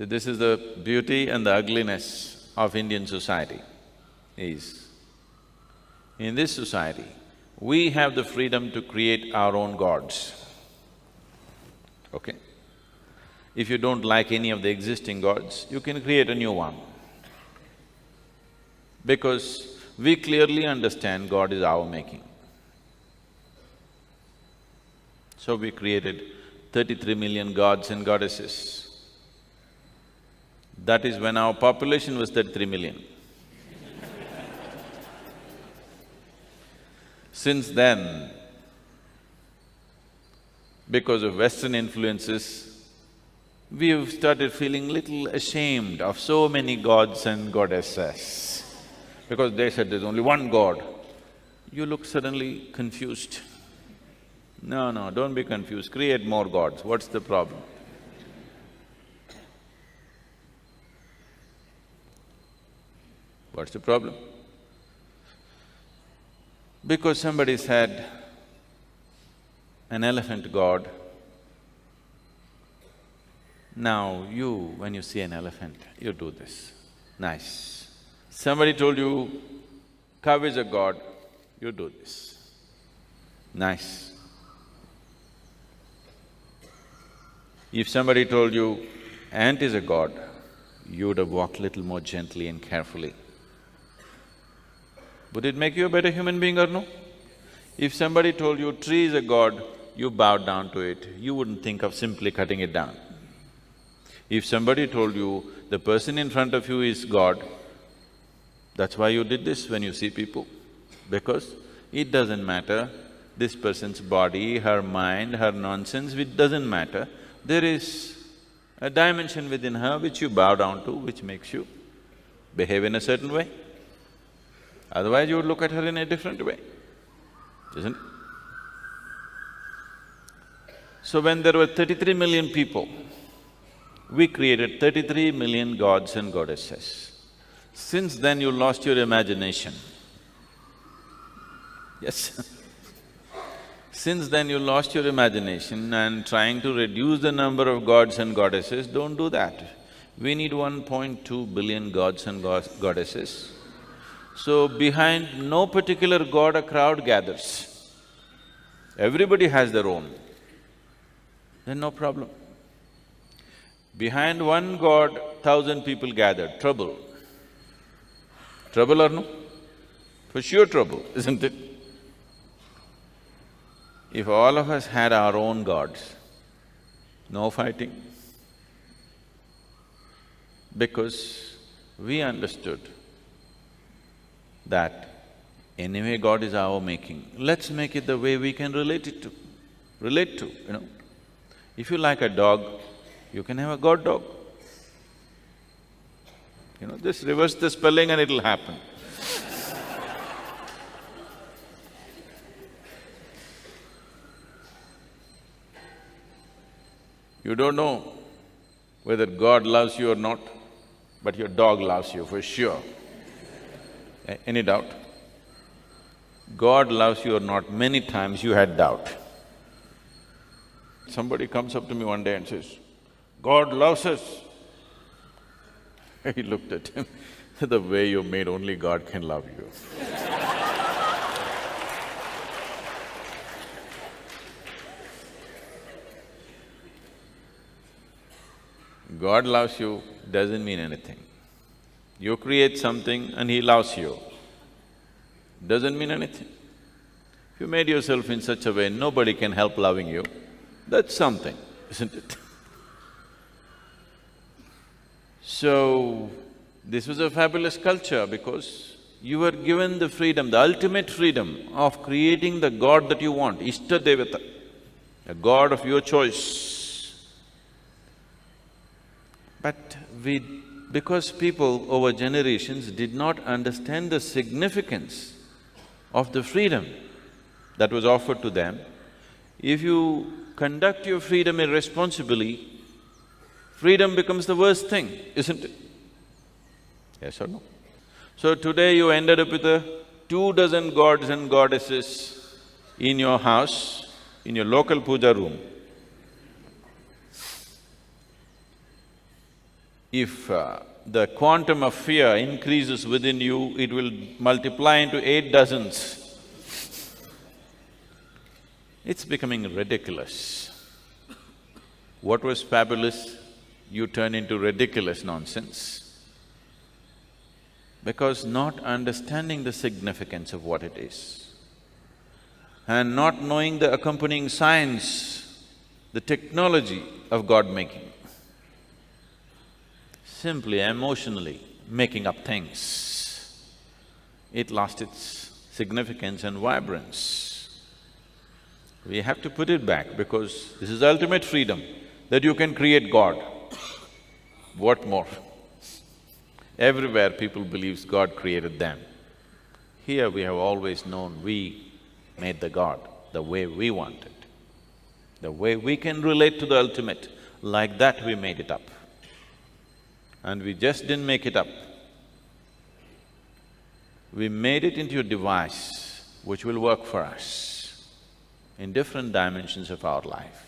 So this is the beauty and the ugliness of Indian society is, in this society, we have the freedom to create our own gods, okay? If you don't like any of the existing gods, you can create a new one. Because we clearly understand God is our making. So we created 33 million gods and goddesses. That is when our population was 33 million. Since then, because of Western influences, we have started feeling little ashamed of so many gods and goddesses. Because they said there's only one God, you look suddenly confused. No, don't be confused, create more gods, what's the problem? What's the problem? Because somebody said, an elephant god. Now you, when you see an elephant, you do this, nice. Somebody told you, cow is a god, you do this, nice. If somebody told you, ant is a god, you would have walked little more gently and carefully. Would it make you a better human being or no? If somebody told you tree is a god, you bowed down to it, you wouldn't think of simply cutting it down. If somebody told you the person in front of you is God, that's why you did this when you see people, because it doesn't matter this person's body, her mind, her nonsense, it doesn't matter. There is a dimension within her which you bow down to, which makes you behave in a certain way. Otherwise you would look at her in a different way, isn't it? So when there were 33 million people, we created 33 million gods and goddesses. Since then you lost your imagination. Yes Since then you lost your imagination and trying to reduce the number of gods and goddesses, don't do that. We need 1.2 billion gods and goddesses. So behind no particular god a crowd gathers. Everybody has their own, then no problem. Behind one god, 1,000 people gathered, trouble. Trouble or no? For sure trouble, isn't it? If all of us had our own gods, no fighting. Because we understood that anyway God is our making, let's make it the way we can relate to, you know. If you like a dog, you can have a god dog. You know, just reverse the spelling and it'll happen. You don't know whether God loves you or not, but your dog loves you for sure. Any doubt? God loves you or not, many times you had doubt. Somebody comes up to me one day and says, God loves us. I looked at him, the way you're made, only God can love you. God loves you doesn't mean anything. You create something and He loves you, doesn't mean anything. If you made yourself in such a way nobody can help loving you, that's something, isn't it? So, this was a fabulous culture because you were given the freedom, the ultimate freedom of creating the god that you want, Ishta Devata, a god of your choice. But because people over generations did not understand the significance of the freedom that was offered to them, if you conduct your freedom irresponsibly, freedom becomes the worst thing, isn't it? Yes or no? So today you ended up with 24 gods and goddesses in your house, in your local puja room. If the quantum of fear increases within you, it will multiply into 8 dozens. It's becoming ridiculous. What was fabulous, you turn into ridiculous nonsense. Because not understanding the significance of what it is and not knowing the accompanying science, the technology of God-making, simply emotionally making up things, it lost its significance and vibrance. We have to put it back because this is ultimate freedom, that you can create God. What more? Everywhere people believes God created them. Here we have always known we made the God the way we wanted, the way we can relate to the ultimate, like that we made it up. And we just didn't make it up. We made it into a device which will work for us in different dimensions of our life.